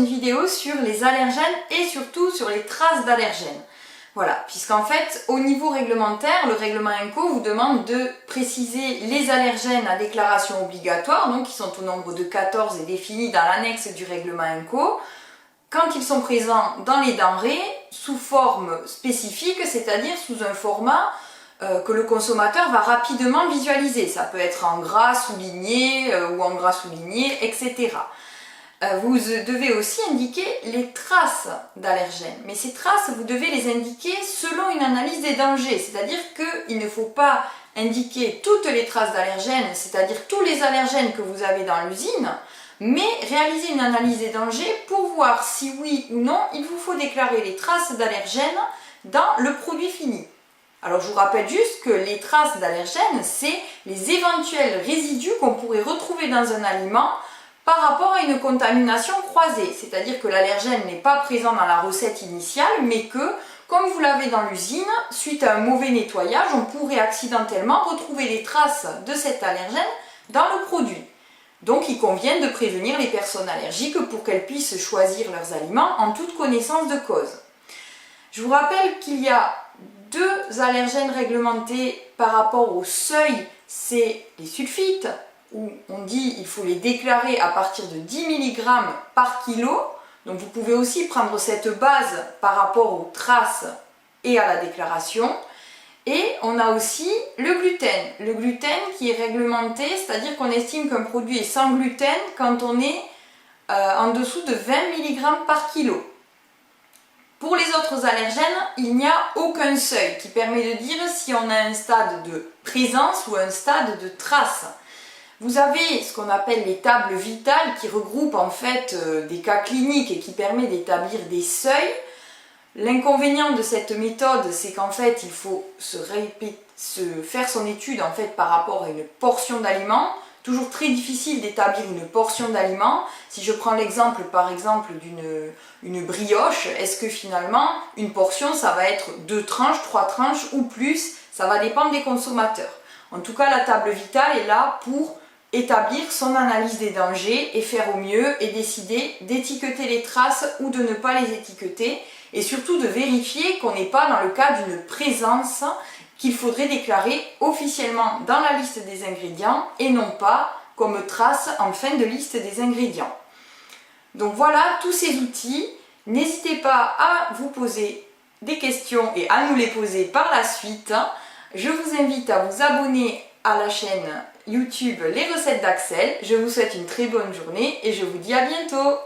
une vidéo sur les allergènes et surtout sur les traces d'allergènes. Voilà, puisqu'en fait, au niveau réglementaire, le règlement INCO vous demande de préciser les allergènes à déclaration obligatoire, donc qui sont au nombre de 14 et définis dans l'annexe du règlement INCO, quand ils sont présents dans les denrées sous forme spécifique, c'est-à-dire sous un format que le consommateur va rapidement visualiser. Ça peut être en gras souligné ou en gras souligné, etc. Vous devez aussi indiquer les traces d'allergènes. Mais ces traces, vous devez les indiquer selon une analyse des dangers. C'est-à-dire qu'il ne faut pas indiquer toutes les traces d'allergènes, c'est-à-dire tous les allergènes que vous avez dans l'usine, mais réaliser une analyse des dangers pour voir si oui ou non il vous faut déclarer les traces d'allergènes dans le produit fini. Alors je vous rappelle juste que les traces d'allergènes, c'est les éventuels résidus qu'on pourrait retrouver dans un aliment par rapport à une contamination croisée, c'est-à-dire que l'allergène n'est pas présent dans la recette initiale, mais que, comme vous l'avez dans l'usine, suite à un mauvais nettoyage, on pourrait accidentellement retrouver les traces de cet allergène dans le produit. Donc il convient de prévenir les personnes allergiques pour qu'elles puissent choisir leurs aliments en toute connaissance de cause. Je vous rappelle qu'il y a deux allergènes réglementés par rapport au seuil, c'est les sulfites, où on dit qu'il faut les déclarer à partir de 10 mg par kilo. Donc vous pouvez aussi prendre cette base par rapport aux traces et à la déclaration. Et on a aussi le gluten. Le gluten qui est réglementé, c'est-à-dire qu'on estime qu'un produit est sans gluten quand on est en dessous de 20 mg par kilo. Pour les autres allergènes, il n'y a aucun seuil qui permet de dire si on a un stade de présence ou un stade de trace. Vous avez ce qu'on appelle les tables vitales qui regroupent en fait des cas cliniques et qui permettent d'établir des seuils. L'inconvénient de cette méthode, c'est qu'en fait, il faut faire son étude en fait par rapport à une portion d'aliments. Toujours très difficile d'établir une portion d'aliments. Si je prends l'exemple par exemple d'une brioche, est-ce que finalement une portion ça va être 2 tranches, 3 tranches ou plus? Ça va dépendre des consommateurs. En tout cas, la table vitale est là pour établir son analyse des dangers et faire au mieux et décider d'étiqueter les traces ou de ne pas les étiqueter et surtout de vérifier qu'on n'est pas dans le cas d'une présence qu'il faudrait déclarer officiellement dans la liste des ingrédients et non pas comme trace en fin de liste des ingrédients. Donc voilà tous ces outils. N'hésitez pas à vous poser des questions et à nous les poser par la suite. Je vous invite à vous abonner à la chaîne YouTube Les Recettes d'Axel. Je vous souhaite une très bonne journée et je vous dis à bientôt.